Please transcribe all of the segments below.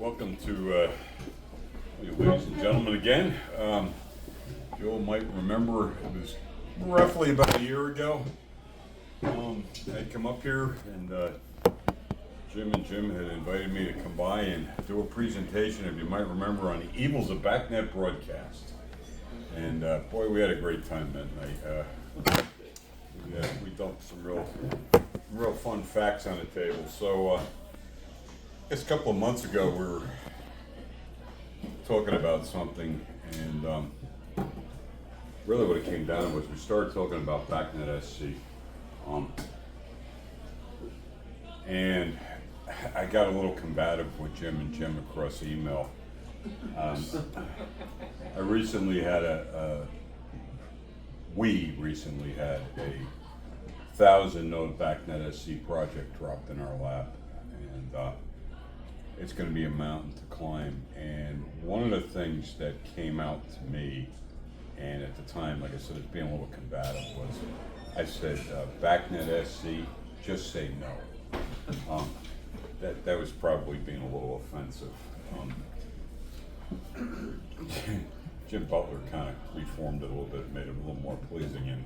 Welcome to you ladies and gentlemen again. You all might remember it was roughly about a year ago. I'd come up here and Jim had invited me to come by and do a presentation, if you might remember, on the evils of BACnet broadcast. And boy, we had a great time that night. We dumped some real fun facts on the table. So I guess a couple of months ago we were talking about something, and really what it came down to was we started talking about BACnet SC. And I got a little combative with Jim across email. We recently had a 1,000-node BACnet SC project dropped in our lap, and it's going to be a mountain to climb. And one of the things that came out to me, and at the time, like I said, it's being a little combative, was I said, BACnet SC, just say no. That was probably being a little offensive. Jim Butler kind of reformed it a little bit, made it a little more pleasing. And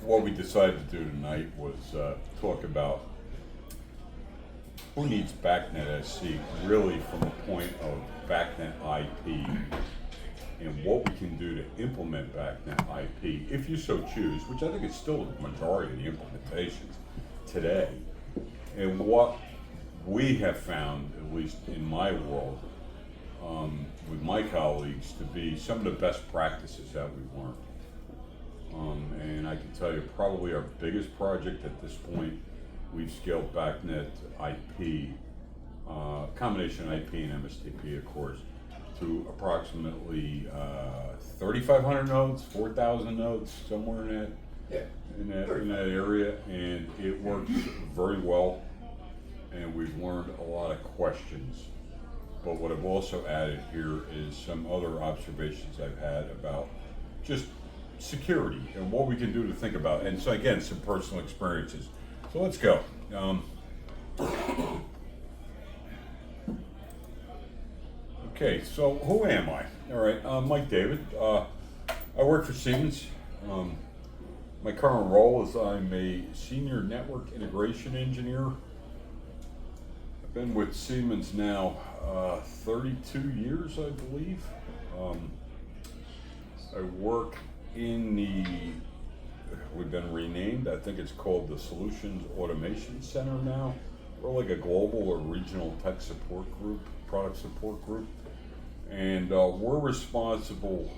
what we decided to do tonight was talk about who needs BACnet SC, really from the point of BACnet IP, and what we can do to implement BACnet IP, if you so choose, which I think is still the majority of the implementations today. And what we have found, at least in my world, with my colleagues, to be some of the best practices that we've learned. And I can tell you probably our biggest project at this point, we've scaled BACnet IP, combination IP and MSTP, of course, to approximately 3,500 nodes, 4,000 nodes, somewhere in that area, and it works very well, and we've learned a lot of questions. But what I've also added here is some other observations I've had about just security and what we can do to think about it. And so again, some personal experiences. So let's go. Okay, so who am I? All right, I'm Mike David. I work for Siemens. My current role is I'm a senior network integration engineer. I've been with Siemens now 32 years, I believe. I work in we've been renamed, I think it's called the Solutions Automation Center now. We're like a global or regional tech support group, product support group. And we're responsible,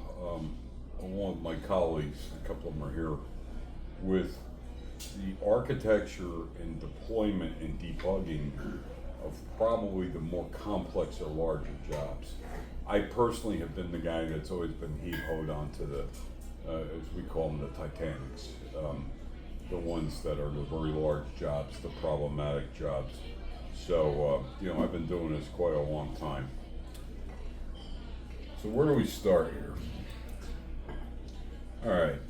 along with my colleagues, a couple of them are here, with the architecture and deployment and debugging of probably the more complex or larger jobs. I personally have been the guy that's always been heave-hoed onto the, as we call them, the Titanics, the ones that are the very large jobs, the problematic jobs. So, I've been doing this quite a long time. So where do we start here? All right,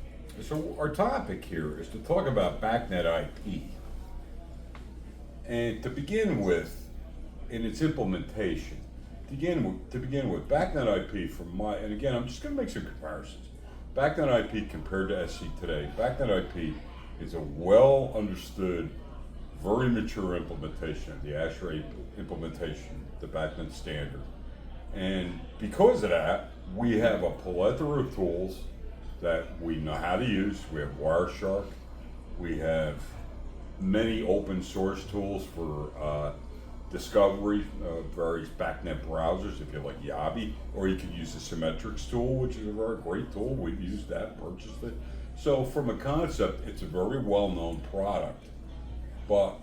so our topic here is to talk about BACnet IP. And to begin with, in its implementation, to begin with, BACnet IP and again, I'm just going to make some comparisons. BACnet IP compared to SC today, BACnet IP is a well understood, very mature implementation of the Azure implementation, the BACnet standard. And because of that, we have a plethora of tools that we know how to use. We have Wireshark, we have many open source tools for discovery of various BACnet browsers, if you like Yabi, or you can use the Symmetrics tool, which is a very great tool. We've used that, purchased it. So from a concept, it's a very well-known product. But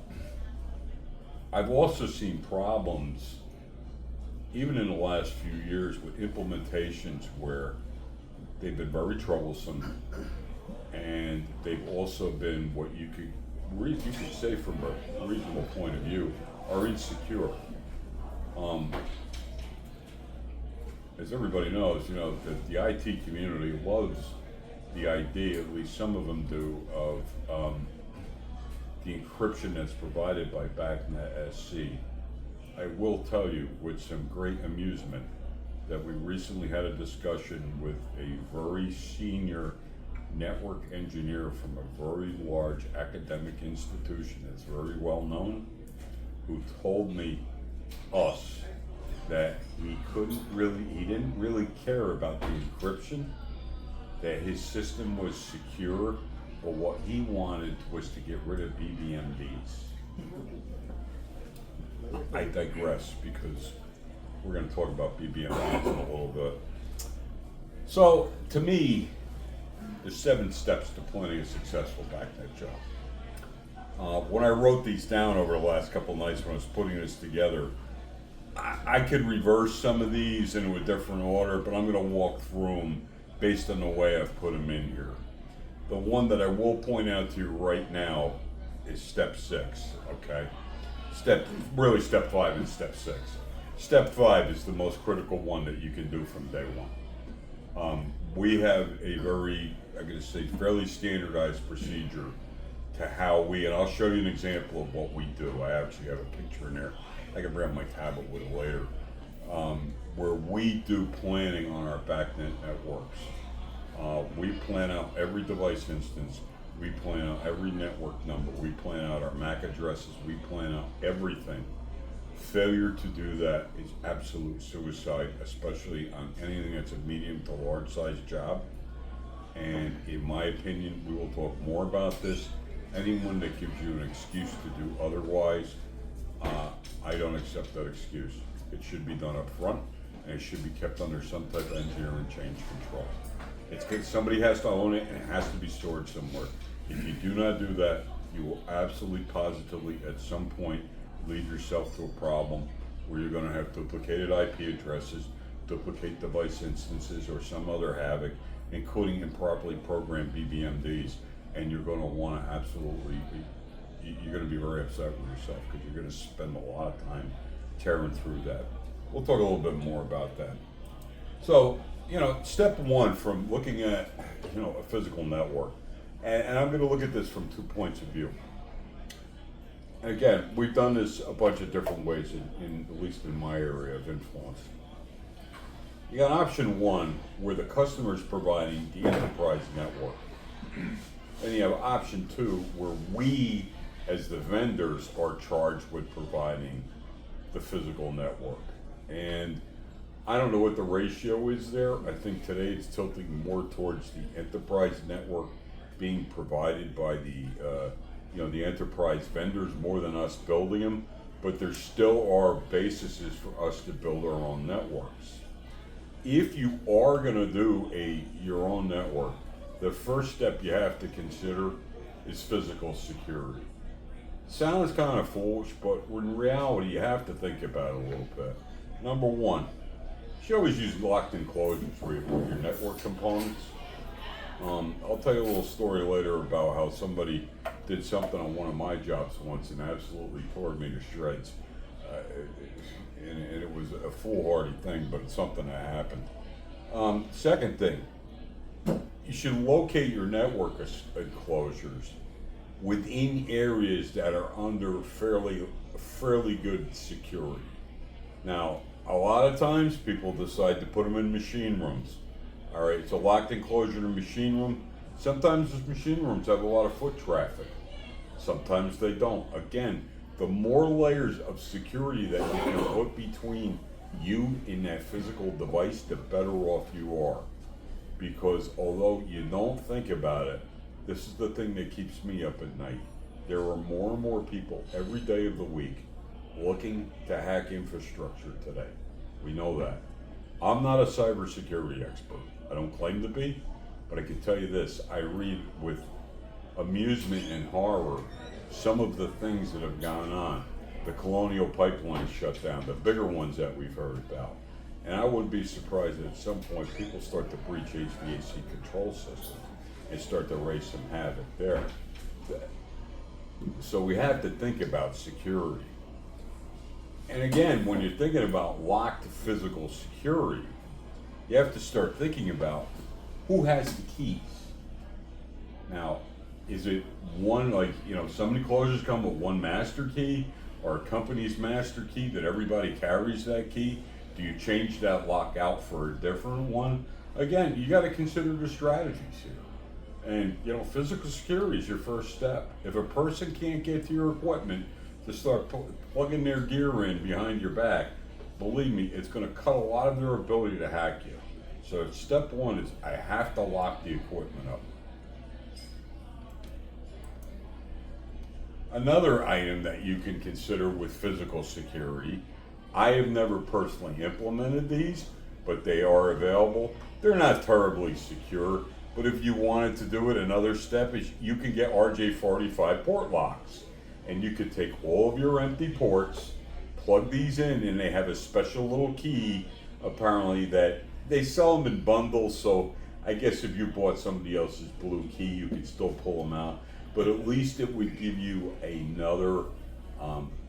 I've also seen problems, even in the last few years, with implementations where they've been very troublesome, and they've also been what you could say from a reasonable point of view, are insecure. As everybody knows, the IT community loves the idea, at least some of them do, of the encryption that's provided by BACnet SC. I will tell you with some great amusement that we recently had a discussion with a very senior network engineer from a very large academic institution that's very well known, who told us that he didn't really care about the encryption, that his system was secure, but what he wanted was to get rid of BBMDs. I digress because we're going to talk about BBMDs in a little bit. So, to me, there's 7 steps to planning a successful BACnet job. When I wrote these down over the last couple of nights when I was putting this together, I could reverse some of these into a different order, but I'm going to walk through them based on the way I've put them in here. The one that I will point out to you right now is step 6, okay? Step 5 and step 6. Step 5 is the most critical one that you can do from day one. We have a fairly standardized procedure to how and I'll show you an example of what we do. I actually have a picture in there. I can bring my tablet with it later. Where we do planning on our BACnet networks. We plan out every device instance. We plan out every network number. We plan out our MAC addresses. We plan out everything. Failure to do that is absolute suicide, especially on anything that's a medium to large size job. And in my opinion, we will talk more about this. Anyone that gives you an excuse to do otherwise, I don't accept that excuse. It should be done up front, and it should be kept under some type of engineering change control. It's good. Somebody has to own it, and it has to be stored somewhere. If you do not do that, you will absolutely positively at some point lead yourself to a problem where you're going to have duplicated IP addresses, duplicate device instances, or some other havoc, including improperly programmed BBMDs, and you're going to want to you're going to be very upset with yourself because you're going to spend a lot of time tearing through that. We'll talk a little bit more about that. So, step 1 from looking at, a physical network, and I'm going to look at this from 2 points of view. And again, we've done this a bunch of different ways, at least in my area of influence. You got option 1, where the customer is providing the enterprise network. And you have option 2, where we, as the vendors, are charged with providing the physical network. And I don't know what the ratio is there. I think today it's tilting more towards the enterprise network being provided by the enterprise vendors more than us building them. But there still are bases for us to build our own networks. If you are going to do your own network, the first step you have to consider is physical security. Sounds kind of foolish, but in reality, you have to think about it a little bit. Number 1, you should always use locked enclosures for your network components. I'll tell you a little story later about how somebody did something on one of my jobs once and absolutely tore me to shreds. And it was a foolhardy thing, but it's something that happened. Second thing, you should locate your network enclosures within areas that are under fairly good security. Now, a lot of times people decide to put them in machine rooms. All right, it's a locked enclosure in a machine room. Sometimes those machine rooms have a lot of foot traffic. Sometimes they don't. Again, the more layers of security that you can put between you and that physical device, the better off you are. Because although you don't think about it, this is the thing that keeps me up at night. There are more and more people every day of the week looking to hack infrastructure today. We know that. I'm not a cybersecurity expert. I don't claim to be, but I can tell you this. I read with amusement and horror some of the things that have gone on. The Colonial Pipeline shut down, the bigger ones that we've heard about. And I wouldn't be surprised that at some point people start to breach HVAC control systems and start to raise some havoc there. So we have to think about security. And again, when you're thinking about locked physical security, you have to start thinking about who has the keys. Now, is it one, so many closures come with one master key, or a company's master key that everybody carries that key? Do you change that lock out for a different one? Again, you got to consider the strategies here. And physical security is your first step. If a person can't get to your equipment to start plugging their gear in behind your back, believe me, it's going to cut a lot of their ability to hack you. So step one is I have to lock the equipment up. Another item that you can consider with physical security, I have never personally implemented these, but they are available. They're not terribly secure, but if you wanted to do it, another step is you can get RJ45 port locks. And you could take all of your empty ports, plug these in, and they have a special little key, apparently, that they sell them in bundles, so I guess if you bought somebody else's blue key, you could still pull them out. But at least it would give you another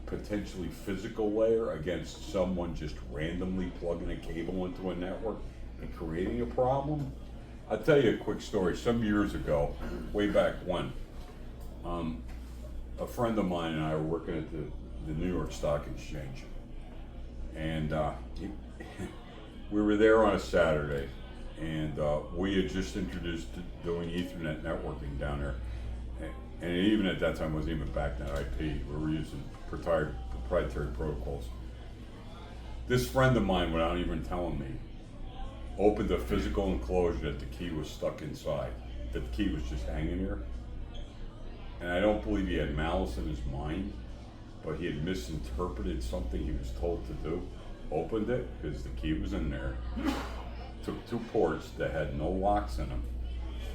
potentially physical layer against someone just randomly plugging a cable into a network and creating a problem. I'll tell you a quick story. Some years ago, way back when, a friend of mine and I were working at the New York Stock Exchange. And we were there on a Saturday, and we had just introduced doing Ethernet networking down there. And even at that time, it wasn't even BACnet IP. We were using proprietary protocols. This friend of mine, without even telling me, opened a physical enclosure that the key was stuck inside, that the key was just hanging there. And I don't believe he had malice in his mind, but he had misinterpreted something he was told to do. Opened it, because the key was in there, took two ports that had no locks in them,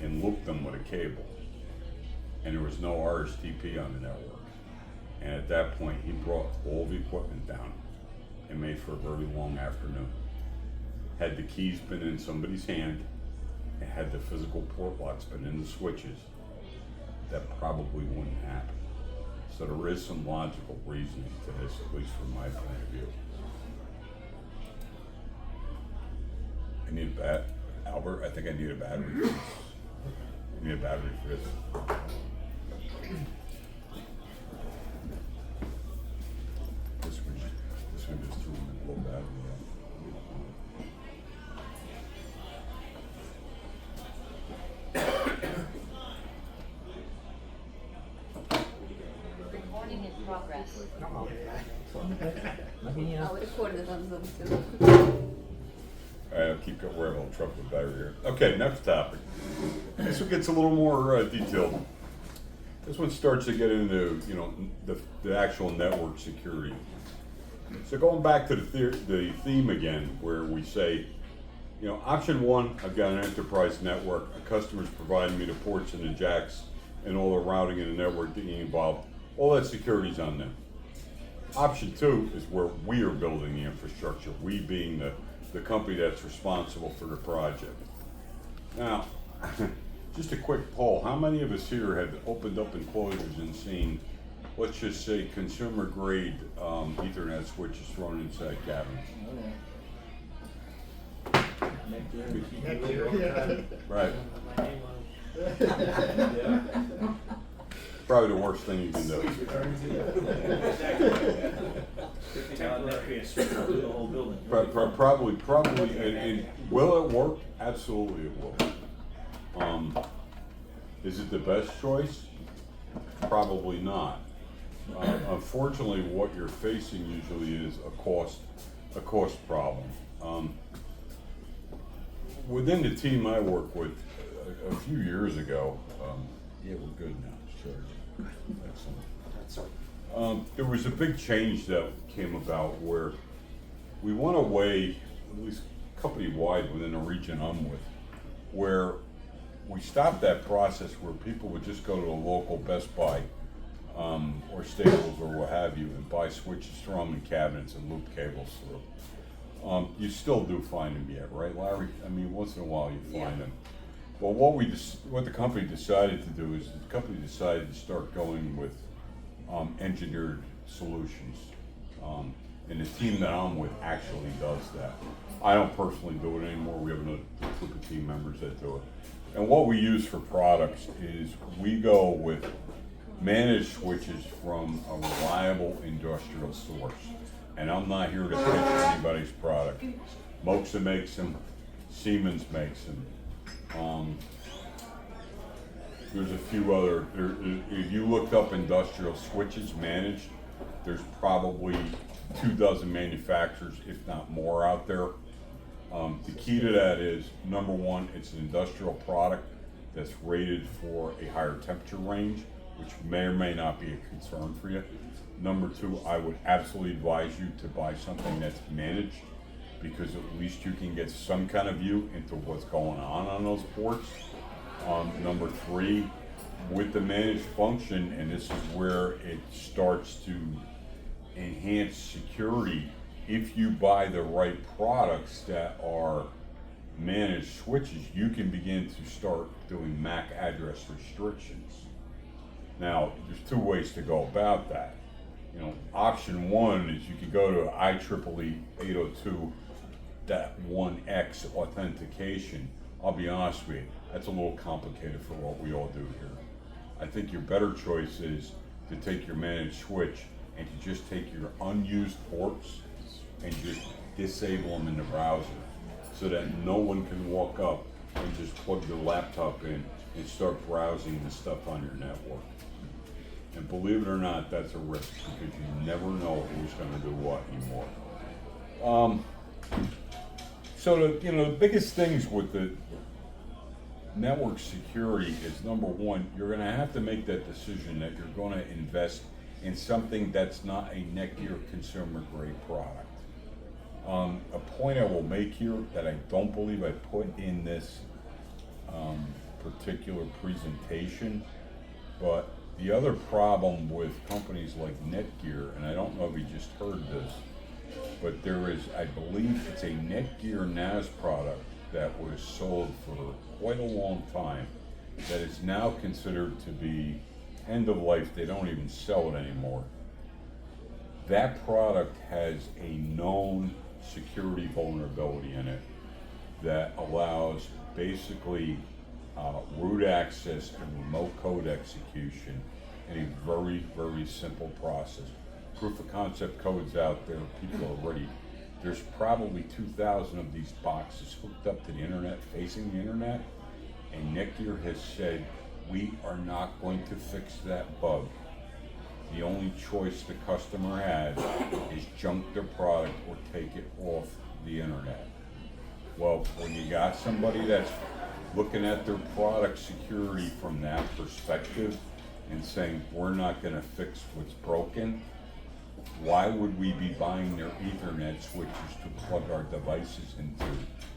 and looped them with a cable. And there was no RSTP on the network. And at that point, he brought all the equipment down and made for a very long afternoon. Had the keys been in somebody's hand, and had the physical port locks been in the switches, that probably wouldn't happen. So there is some logical reasoning to this, at least from my point of view. I need a bat, Albert, I think I need a battery for this. I need a battery for this. This one just threw in a little battery. Recording in progress. I would have quoted it on Zoom too. I'll keep going. We're having a little trouble with battery here. Okay, next topic. This one gets a little more detailed. This one starts to get into the actual network security. So going back to the theme again, where we say, option one, I've got an enterprise network. A customer's providing me the ports and the jacks and all the routing and the network getting involved. All that security's on them. Option two is where we are building the infrastructure. We being the company that's responsible for the project. Now, just a quick poll. How many of us here have opened up enclosures and seen, let's just say, consumer grade Ethernet switches thrown inside cabinets? Right. Probably the worst thing you can do. Probably, and will it work? Absolutely it will. Is it the best choice? Probably not. Unfortunately, what you're facing usually is a cost problem. Within the team I work with, a few years ago, yeah, we're good now. Sure. Excellent. There was a big change that came about where we went away, at least company-wide within the region I'm with, where we stopped that process where people would just go to a local Best Buy or Staples or what have you and buy switches, throw them in cabinets and loop cables through. You still do find them yet, right, Larry? I mean, once in a while you find them. Well, what the company decided to do is the company decided to start going with engineered solutions. And the team that I'm with actually does that. I don't personally do it anymore. We have another group of team members that do it. And what we use for products is we go with managed switches from a reliable industrial source. And I'm not here to pitch anybody's product. Moxa makes them, Siemens makes them. There's a few other, if you looked up industrial switches managed, there's probably 24 manufacturers, if not more, out there. The key to that is, number one, it's an industrial product that's rated for a higher temperature range, which may or may not be a concern for you. Number two, I would absolutely advise you to buy something that's managed, because at least you can get some kind of view into what's going on those ports. Number three, with the managed function, and this is where it starts to enhance security, if you buy the right products that are managed switches, you can begin to start doing MAC address restrictions. Now, there's two ways to go about that. You know, option one is you can go to IEEE 802.1x authentication. I'll be honest with you, that's a little complicated for what we all do here. I think your better choice is to take your managed switch and to just take your unused ports and just disable them in the browser, so that no one can walk up and just plug their laptop in and start browsing the stuff on your network. And believe it or not, that's a risk, because you never know who's going to do what anymore. So the biggest things with the network security is, number one, you're going to have to make that decision that you're going to invest in something that's not a Netgear consumer grade product. A point I will make here that I don't believe I put in this particular presentation, but the other problem with companies like Netgear, and I don't know if you just heard this, but there is, I believe it's a Netgear NAS product that was sold for quite a long time that is now considered to be end of life. They don't even sell it anymore. That product has a known security vulnerability in it that allows basically root access and remote code execution in a very, very simple process. Proof of concept codes out there, people are already, there's probably 2,000 of these boxes hooked up to the internet, facing the internet, and Netgear has said, we are not going to fix that bug. The only choice the customer has is junk their product or take it off the internet. Well, when you got somebody that's looking at their product security from that perspective and saying, we're not gonna fix what's broken, why would we be buying their Ethernet switches to plug our devices into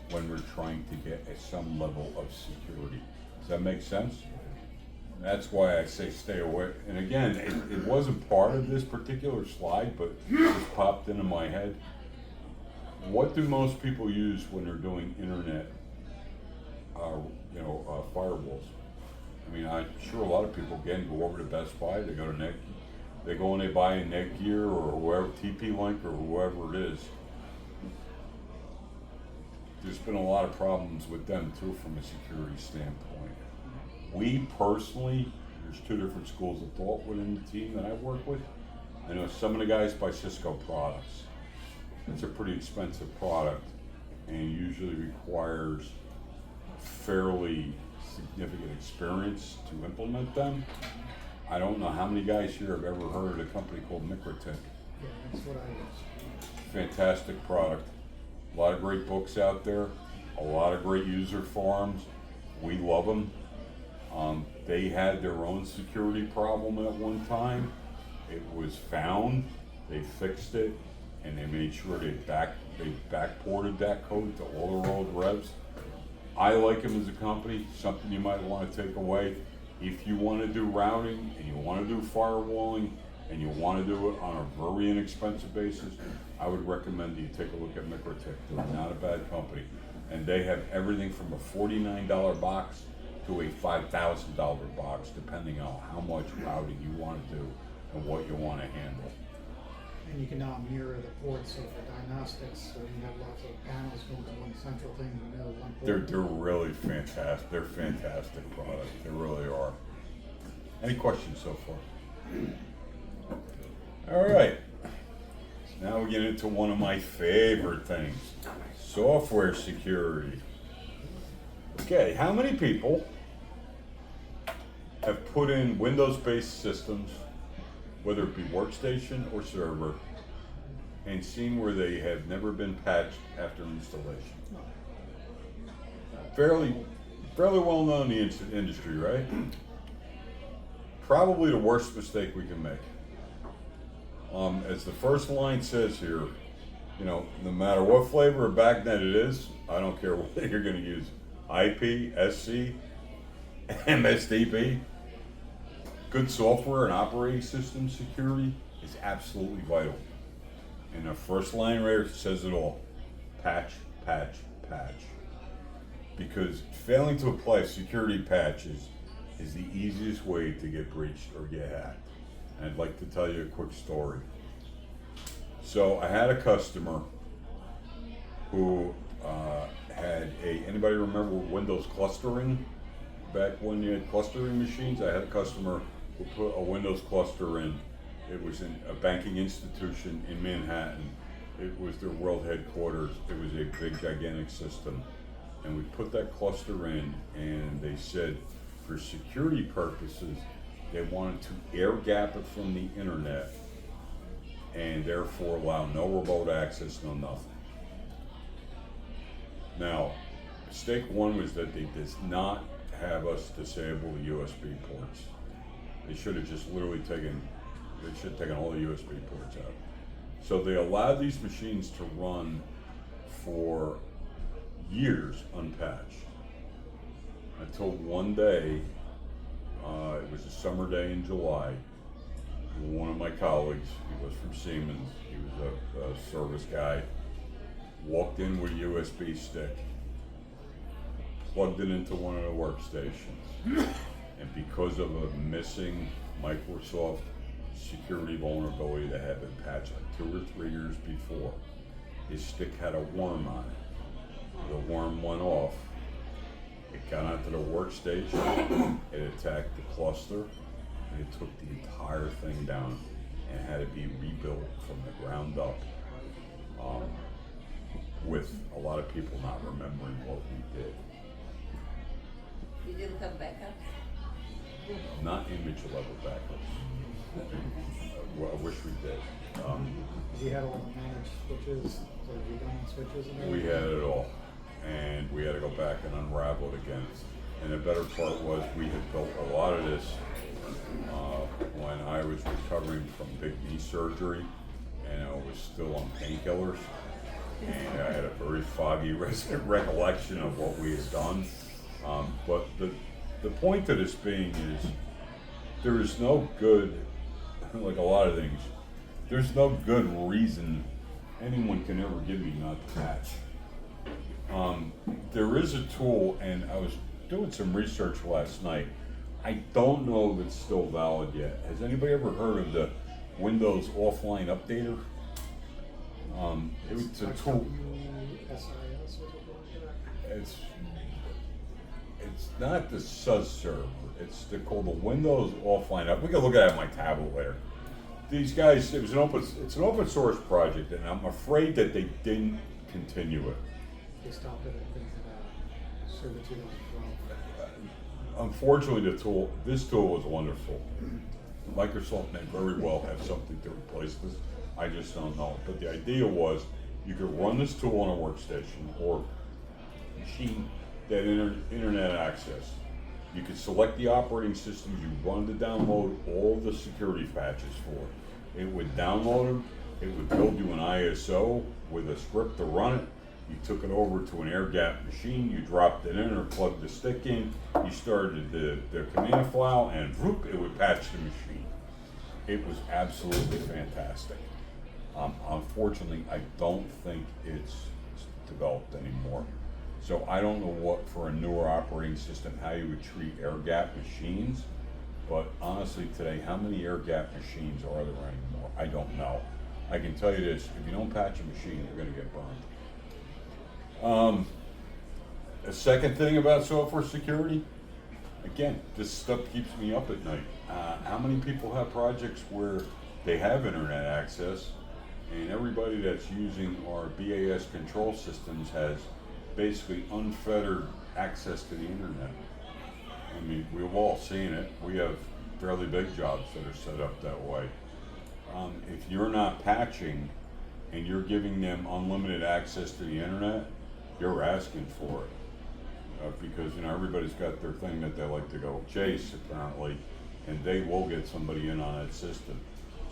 when we're trying to get some level of security? Does that make sense? That's why I say stay away. And again, it wasn't part of this particular slide, but it just popped into my head. What do most people use when they're doing internet, firewalls? I mean, I'm sure a lot of people, again, go over to Best Buy, they go to they go and they buy a Netgear or whoever, TP-Link or whoever it is. There's been a lot of problems with them too from a security standpoint. We personally, there's two different schools of thought within the team that I work with. I know some of the guys buy Cisco products. It's a pretty expensive product and usually requires fairly significant experience to implement them. I don't know how many guys here have ever heard of a company called BACnet. Yeah, that's what I use. Fantastic product. A lot of great books out there, a lot of great user forums. We love them. They had their own security problem at one time. It was found, they fixed it, and they made sure they backported that code to all the old revs. I like them as a company, something you might want to take away. If you want to do routing and you want to do firewalling and you want to do it on a very inexpensive basis, I would recommend that you take a look at BACnet. They're not a bad company. And they have everything from a $49 box to a $5,000 box, depending on how much routing you want to do and what you want to handle. And you can now mirror the ports, so for diagnostics, so you have lots of panels going to one central thing in the middle, one port. They're really fantastic. They're fantastic products. They really are. Any questions so far? All right. Now we get into one of my favorite things, software security. Okay, how many people have put in Windows-based systems, whether it be workstation or server, and seen where they have never been patched after installation? Fairly well known in the industry, right? Probably the worst mistake we can make. As the first line says here, you know, no matter what flavor of BACnet it is, I don't care whether you're going to use IP, SC, MSDB. Good software and operating system security is absolutely vital. And the first line right here says it all. Patch, patch, patch. Because failing to apply security patches is the easiest way to get breached or get hacked. And I'd like to tell you a quick story. So I had a customer who anybody remember Windows clustering? Back when you had clustering machines, I had a customer who put a Windows cluster in. It was in a banking institution in Manhattan. It was their world headquarters. It was a big, gigantic system. And we put that cluster in, and they said for security purposes, they wanted to air gap it from the internet and therefore allow no remote access, no nothing. Now, mistake one was that they did not have us disable the USB ports. They should have just literally taken all the USB ports out. So they allowed these machines to run for years unpatched until one day, it was a summer day in July, one of my colleagues, he was from Siemens, he was a service guy, walked in with a USB stick, plugged it into one of the workstations, and because of a missing Microsoft security vulnerability that had been patched like 2 or 3 years before, his stick had a worm on it. The worm went off. It got onto the workstation, it attacked the cluster, and it took the entire thing down and had to be rebuilt from the ground up, with a lot of people not remembering what we did. You didn't have backup? Not image level backups. Well, I wish we did. We had all the managed switches, the redundant switches and everything. We had it all, and we had to go back and unravel it again. And the better part was we had built a lot of this when I was recovering from big knee surgery, and I was still on painkillers, and I had a very foggy recollection of what we had done. But the point of this being is there is no good, like a lot of things, there's no good reason anyone can ever give me not to patch. There is a tool, and I was doing some research last night. I don't know if it's still valid yet. Has anybody ever heard of the Windows Offline Updater? It's a tool. SIS or something like that? It's not the SUS server. It's called the Windows Offline Up. We can look at it on my tablet later. These guys, it's an open source project, and I'm afraid that they didn't continue it. They stopped it, I think, circa 2012. Unfortunately, this tool was wonderful. Microsoft may very well have something to replace this. I just don't know. But the idea was you could run this tool on a workstation or machine that internet access. You could select the operating system you wanted to download all the security patches for. It would download them. It would build you an ISO with a script to run it. You took it over to an air-gapped machine, you dropped it in or plugged the stick in, you started the command file, and whoop, it would patch the machine. It was absolutely fantastic. Unfortunately, I don't think it's developed anymore. So I don't know what, for a newer operating system, how you would treat air-gapped machines, but honestly today, how many air-gapped machines are there anymore? I don't know. I can tell you this, if you don't patch a machine, you're gonna get burned. The second thing about software security, again, this stuff keeps me up at night. How many people have projects where they have internet access and everybody that's using our BAS control systems has basically unfettered access to the internet? I mean, we've all seen it. We have fairly big jobs that are set up that way. If you're not patching and you're giving them unlimited access to the internet, you're asking for it. Because everybody's got their thing that they like to go chase apparently, and they will get somebody in on that system.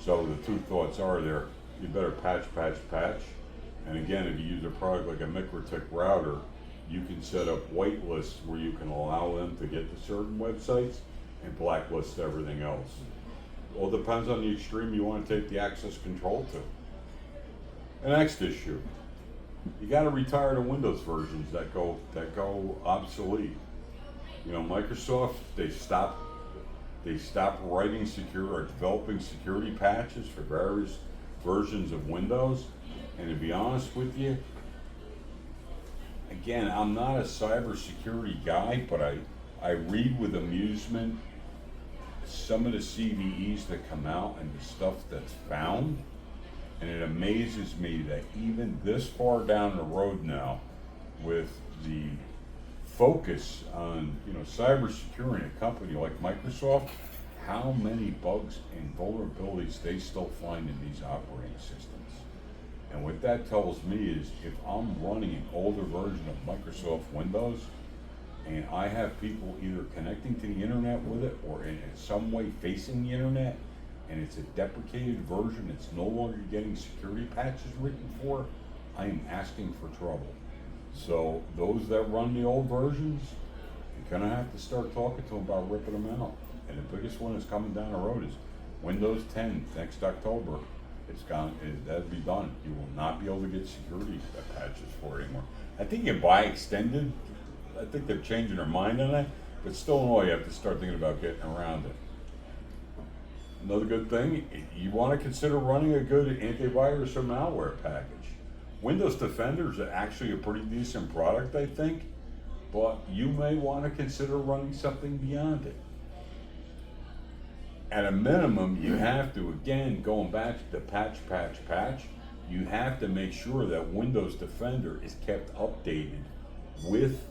So the two thoughts are there: you better patch. And again, if you use a product like a MikroTik router, you can set up whitelists where you can allow them to get to certain websites and blacklist everything else. All depends on the extreme you want to take the access control to. The next issue, you got to retire the Windows versions that go obsolete. Microsoft, they stopped writing secure or developing security patches for various versions of Windows. And to be honest with you, again, I'm not a cybersecurity guy, but I read with amusement some of the CVEs that come out and the stuff that's found. And it amazes me that even this far down the road now, with the focus on cyber securing a company like Microsoft, how many bugs and vulnerabilities they still find in these operating systems. And what that tells me is, if I'm running an older version of Microsoft Windows and I have people either connecting to the internet with it or in some way facing the internet, and it's a deprecated version, it's no longer getting security patches written for, I am asking for trouble. So those that run the old versions, you're gonna have to start talking to them about ripping them out. And the biggest one that's coming down the road is Windows 10 next October. That'll be done. You will not be able to get security patches for it anymore. I think you can buy extended. I think they're changing their mind on that, but still in a way you have to start thinking about getting around it. Another good thing, you want to consider running a good antivirus or malware package. Windows Defender is actually a pretty decent product, I think, but you may want to consider running something beyond it. At a minimum, you have to, again, going back to patch, you have to make sure that Windows Defender is kept updated with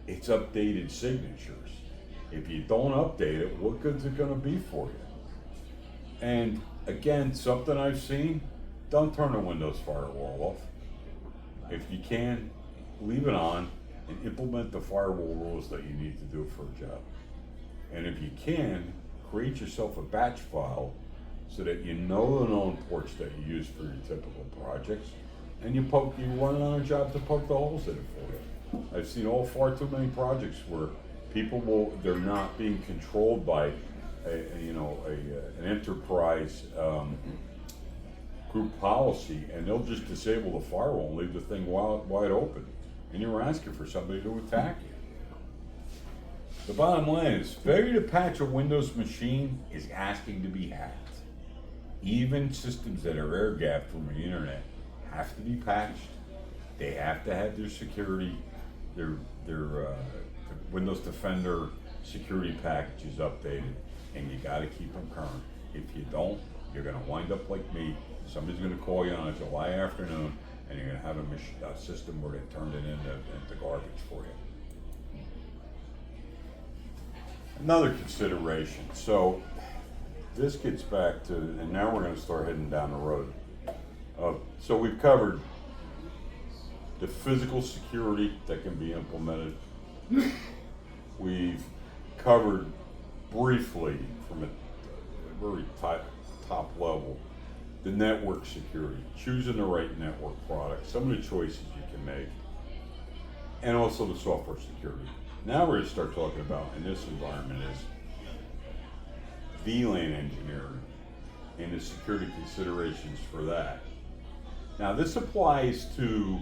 its updated signatures. If you don't update it, what good's it going to be for you? And again, something I've seen, don't turn the Windows firewall off. If you can, leave it on and implement the firewall rules that you need to do for a job. And if you can, create yourself a batch file so that you know the known ports that you use for your typical projects, and you run it on a job to poke the holes in it for you. I've seen far too many projects where they're not being controlled by an enterprise group policy, and they'll just disable the firewall and leave the thing wide open, and you're asking for somebody to attack you. The bottom line is, failure to patch a Windows machine is asking to be hacked. Even systems that are air-gapped from the internet have to be patched. They have to have their security, their Windows Defender security packages updated, and you got to keep them current. If you don't, you're going to wind up like me. Somebody's going to call you on a July afternoon, and you're going to have a system where they turned it into garbage for you. Another consideration. So this gets back to, and now we're going to start heading down the road. So we've covered the physical security that can be implemented. We've covered briefly from a very top level the network security, choosing the right network product, some of the choices you can make, and also the software security. Now we're going to start talking about, in this environment, is VLAN engineering and the security considerations for that. Now this applies to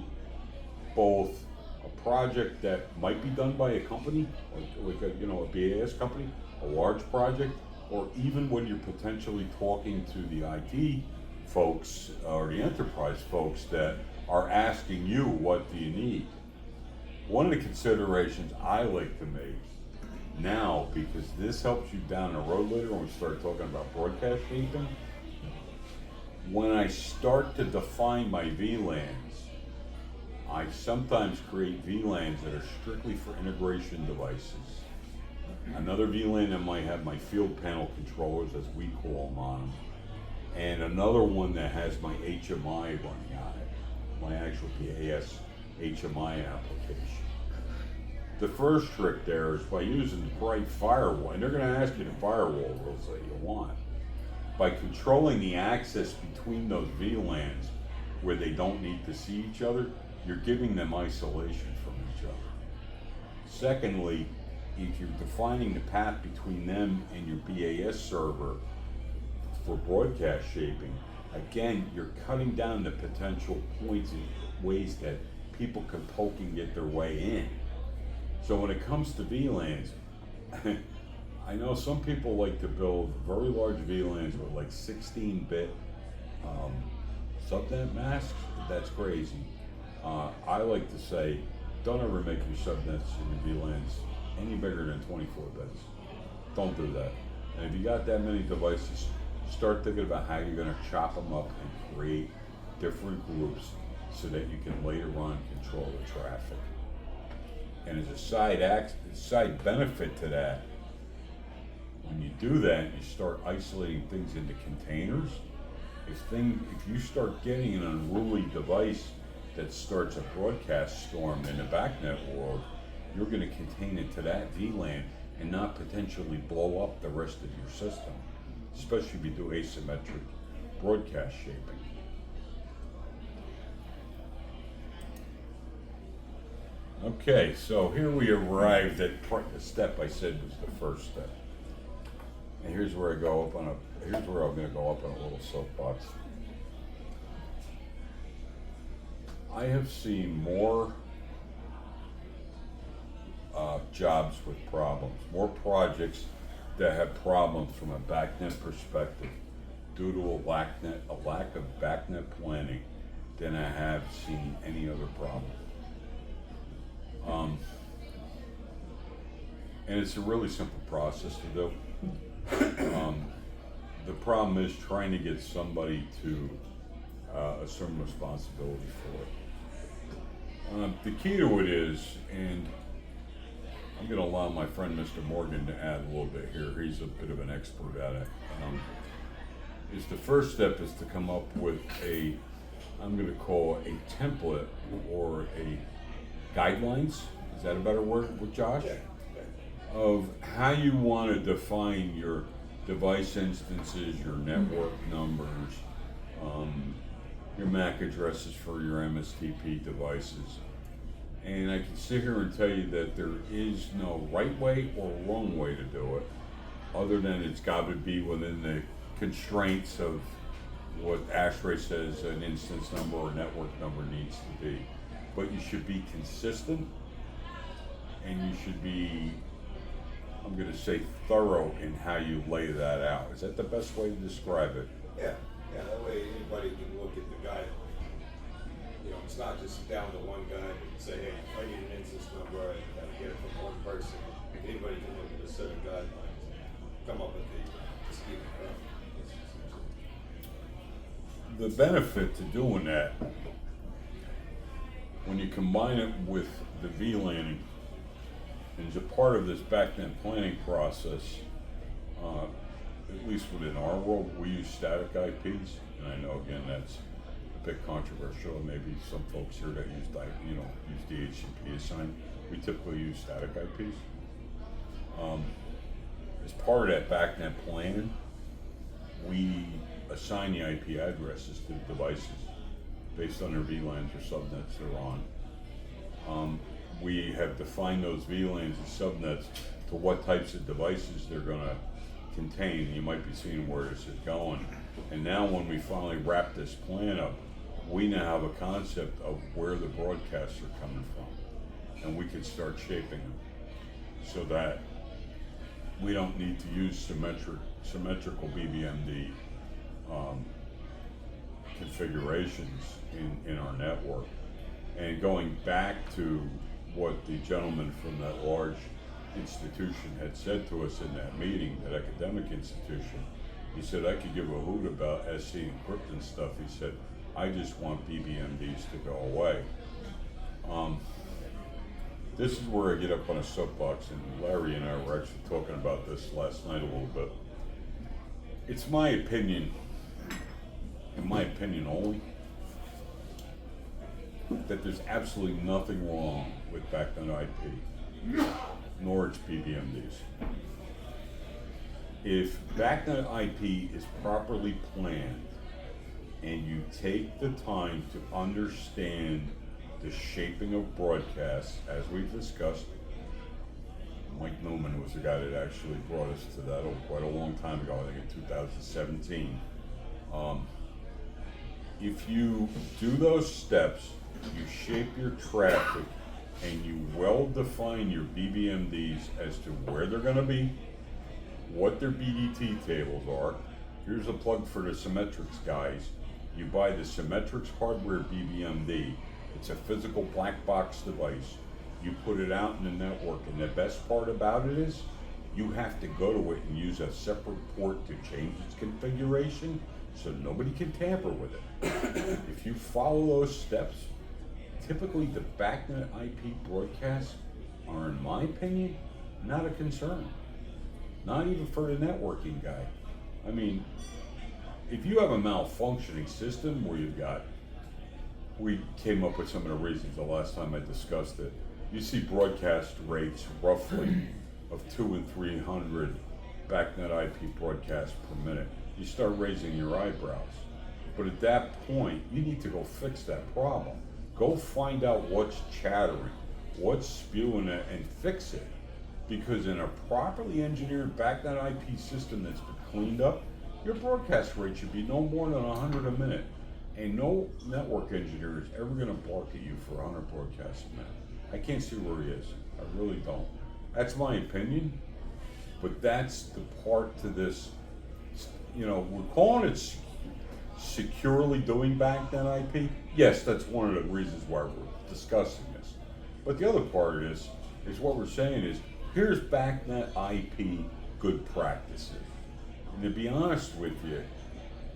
both a project that might be done by a company, like a BAS company, a large project, or even when you're potentially talking to the IT folks or the enterprise folks that are asking you, what do you need? One of the considerations I like to make, now, because this helps you down the road later when we start talking about broadcast shaping. When I start to define my VLANs, I sometimes create VLANs that are strictly for integration devices. Another VLAN that might have my field panel controllers, as we call them, on them, and another one that has my HMI running on it, my actual PAS HMI application. The first trick there is by using the right firewall, and they're going to ask you the firewall rules that you want. By controlling the access between those VLANs where they don't need to see each other, you're giving them isolation from each other. Secondly, if you're defining the path between them and your BAS server for broadcast shaping, again, you're cutting down the potential points and ways that people can poke and get their way in. So when it comes to VLANs, I know some people like to build very large VLANs with like 16-bit subnet masks. That's crazy. I like to say, don't ever make your subnets and your VLANs any bigger than 24 bits. Don't do that. And if you got that many devices, start thinking about how you're going to chop them up and create different groups so that you can later on control the traffic. And as a side benefit to that, when you do that, you start isolating things into containers. If you start getting an unruly device that starts a broadcast storm in the BACnet world, you're going to contain it to that VLAN and not potentially blow up the rest of your system, especially if you do asymmetric broadcast shaping. Okay, so here we arrived at the step I said was the first step. And here's where I'm going to go up on a little soapbox. I have seen more jobs with problems, more projects that have problems from a BACnet perspective due to a lack of BACnet planning than I have seen any other problem. And it's a really simple process to do. The problem is trying to get somebody to assume responsibility for it. The key to it is, and I'm going to allow my friend Mr. Morgan to add a little bit here, he's a bit of an expert at it, is the first step is to come up with I'm going to call a template or a guidelines, is that a better word with Josh? Yeah. Of how you want to define your device instances, your network numbers, your MAC addresses for your MSTP devices. And I can sit here and tell you that there is no right way or wrong way to do it, other than it's got to be within the constraints of what ASHRAE says an instance number or network number needs to be. But you should be consistent, and you should be, I'm going to say, thorough in how you lay that out. Is that the best way to describe it? Yeah, that way anybody can look at the guide. You know, it's not just down to one guy and say, hey, I need an instance number, I gotta get it from one person. Anybody can look at a set of guidelines and come up with the scheme. The benefit to doing that, when you combine it with the VLANing, and as a part of this BACnet planning process, at least within our world, we use static IPs, and I know again that's a bit controversial. Maybe some folks here that use DHCP assigned. We typically use static IPs. As part of that BACnet plan, we assign the IP addresses to the devices based on their VLANs or subnets they're on. We have defined those VLANs and subnets to what types of devices they're going to contain. You might be seeing where this is going. And now when we finally wrap this plan up, we now have a concept of where the broadcasts are coming from. And we can start shaping them so that we don't need to use symmetrical BBMD configurations in our network. And going back to what the gentleman from that large institution had said to us in that meeting, that academic institution, he said, I could give a hoot about SC encrypting stuff. He said, I just want BBMDs to go away. This is where I get up on a soapbox, and Larry and I were actually talking about this last night a little bit. It's my opinion, in my opinion only, that there's absolutely nothing wrong with BACnet IP, nor its BBMDs. If BACnet IP is properly planned and you take the time to understand the shaping of broadcasts, as we've discussed, Mike Newman was the guy that actually brought us to that quite a long time ago, I think in 2017. If you do those steps, you shape your traffic, and you well define your BBMDs as to where they're going to be, what their BDT tables are. Here's a plug for the Symmetrics guys. You buy the Symmetrics hardware BBMD. It's a physical black box device. You put it out in the network, and the best part about it is you have to go to it and use a separate port to change its configuration so nobody can tamper with it. If you follow those steps, typically the BACnet IP broadcasts are, in my opinion, not a concern. Not even for the networking guy. I mean, if you have a malfunctioning system where you've got, we came up with some of the reasons the last time I discussed it. You see broadcast rates roughly of 200 and 300 BACnet IP broadcasts per minute. You start raising your eyebrows. But at that point, you need to go fix that problem. Go find out what's chattering, what's spewing it, and fix it. Because in a properly engineered BACnet IP system that's been cleaned up, your broadcast rate should be no more than 100 a minute. And no network engineer is ever going to bark at you for 100 broadcasts a minute. I can't see where he is. I really don't. That's my opinion, but that's the part to this. You know, we're calling it securely doing BACnet IP. Yes, that's one of the reasons why we're discussing this. But the other part is what we're saying is, here's BACnet IP good practices. And to be honest with you,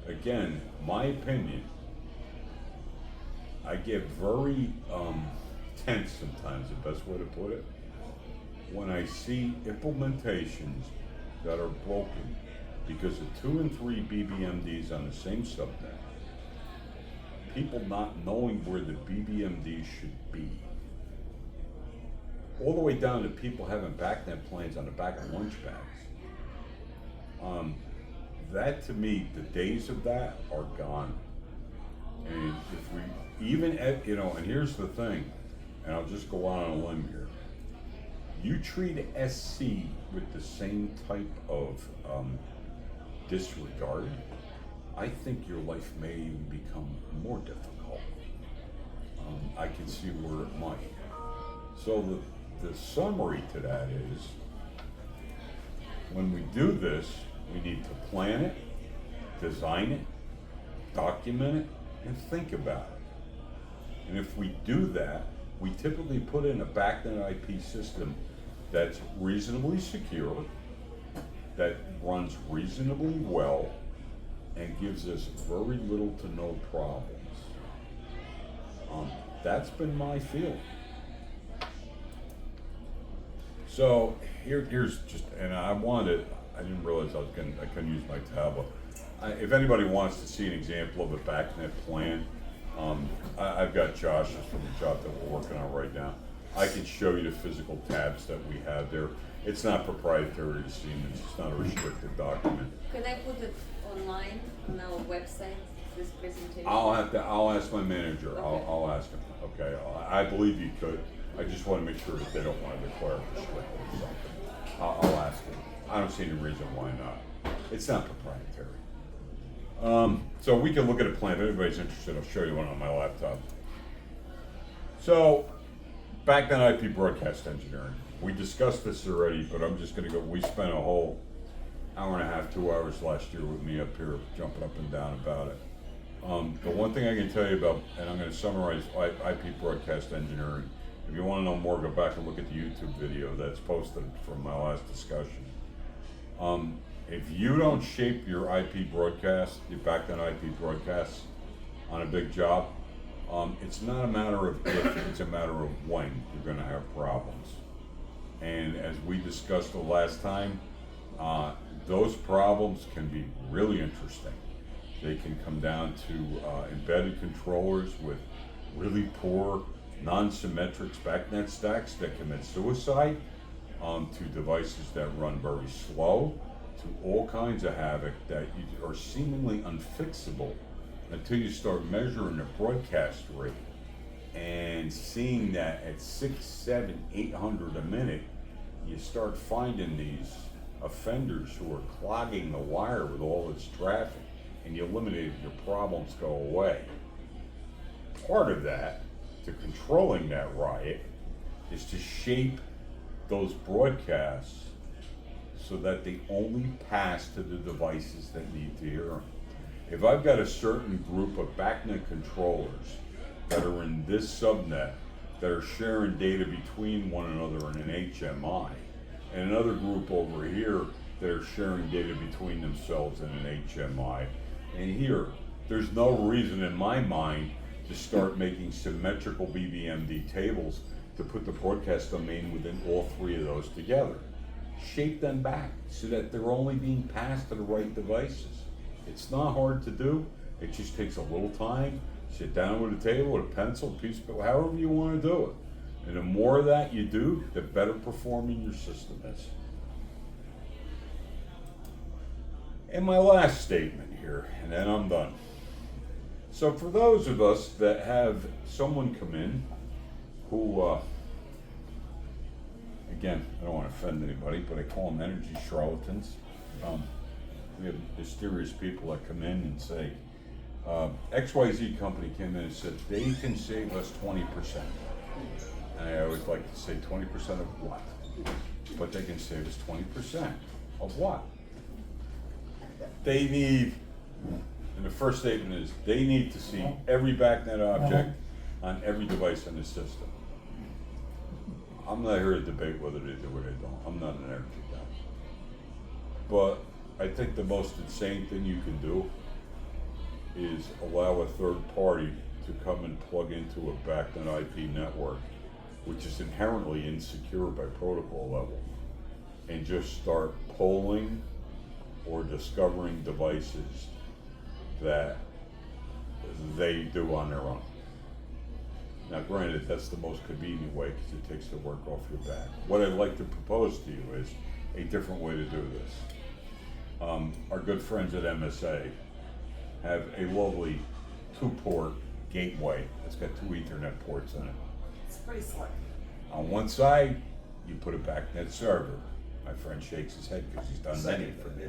again, my opinion, I get very tense sometimes, the best way to put it, when I see implementations that are broken because of 2 and 3 BBMDs on the same subnet, people not knowing where the BBMDs should be, all the way down to people having BACnet plans on the back of lunch bags. That to me, the days of that are gone. And if we even, you know, and here's the thing, and I'll just go out on a limb here. You treat SC with the same type of disregard, I think your life may even become more difficult. I can see where it might. So the summary to that is, when we do this, we need to plan it, design it, document it, and think about it. And if we do that, we typically put in a BACnet IP system that's reasonably secure, that runs reasonably well, and gives us very little to no problems. That's been my feeling. So here's just, and I didn't realize I couldn't use my tablet. If anybody wants to see an example of a BACnet plan, I've got Josh's from the job that we're working on right now. I can show you the physical tabs that we have there. It's not proprietary to Siemens. It's not a restricted document. Can I put it online on our website, this presentation? I'll ask my manager. Okay. I'll ask him. Okay. I believe you could. I just want to make sure that they don't want to declare it restricted or something. I'll ask him. I don't see any reason why not. It's not proprietary. So we can look at a plan. If anybody's interested, I'll show you one on my laptop. So, BACnet IP broadcast engineering. We discussed this already, but I'm just going to go. We spent a whole hour and a half, 2 hours last year with me up here, jumping up and down about it. The one thing I can tell you about, and I'm going to summarize IP broadcast engineering, If you want to know more, go back and look at the YouTube video that's posted from my last discussion. If you don't shape your IP broadcast, your BACnet IP broadcasts on a big job, it's not a matter of if, it's a matter of when you're going to have problems. And as we discussed the last time, those problems can be really interesting. They can come down to embedded controllers with really poor non-symmetric BACnet stacks that commit suicide, to devices that run very slow, to all kinds of havoc that are seemingly unfixable until you start measuring the broadcast rate and seeing that at 600, 700, 800 a minute, you start finding these offenders who are clogging the wire with all this traffic, and you eliminate your problems go away. Part of that, to controlling that riot, is to shape those broadcasts so that they only pass to the devices that need to hear them. If I've got a certain group of BACnet controllers that are in this subnet that are sharing data between one another in an HMI, and another group over here that are sharing data between themselves in an HMI, and here, there's no reason in my mind to start making symmetrical BBMD tables to put the broadcast domain within all three of those together. Shape them back so that they're only being passed to the right devices. It's not hard to do. It just takes a little time. Sit down with a table, with a pencil, a piece of paper, however you want to do it. And the more of that you do, the better performing your system is. And my last statement here, and then I'm done. So for those of us that have someone come in who, again, I don't want to offend anybody, but I call them energy charlatans. We have mysterious people that come in and say, XYZ company came in and said they can save us 20%. And I always like to say 20% of what? But they can save us 20% of what? They need, and the first statement is, they need to see every BACnet object on every device in the system. I'm not here to debate whether they do or they don't. I'm not an energy guy. But I think the most insane thing you can do is allow a third party to come and plug into a BACnet IP network, which is inherently insecure by protocol level, and just start polling or discovering devices that they do on their own. Now granted, that's the most convenient way because it takes the work off your back. What I'd like to propose to you is a different way to do this. Our good friends at MSA have a lovely 2-port gateway that's got 2 Ethernet ports in it. It's pretty slick. On one side, you put a BACnet server. My friend shakes his head because he's done many for me.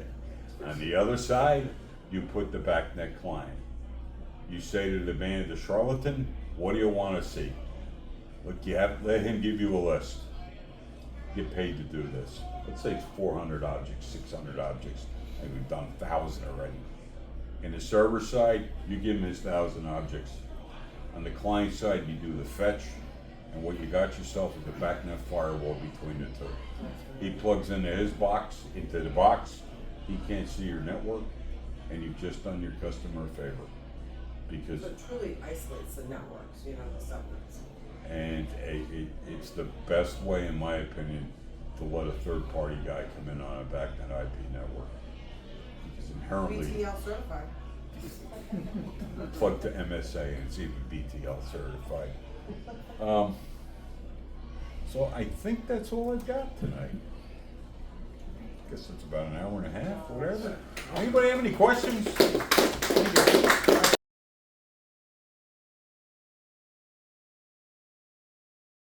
On the other side, you put the BACnet client. You say to the man, the charlatan, what do you want to see? Look, let him give you a list. Get paid to do this. Let's say it's 400 objects, 600 objects, and we've done 1,000 already. In the server side, you give him his 1,000 objects. On the client side, you do the fetch, and what you got yourself is a BACnet firewall between the two. He plugs into his box, into the box, he can't see your network, and you've just done your customer a favor. Because So it truly isolates the networks, the subnets. and it's the best way, in my opinion, to let a third-party guy come in on a BACnet IP network. Because inherently, BTL certified. plug to MSA and it's even BTL certified. So I think that's all I got tonight. Guess it's about an hour and a half, whatever. Anybody have any questions?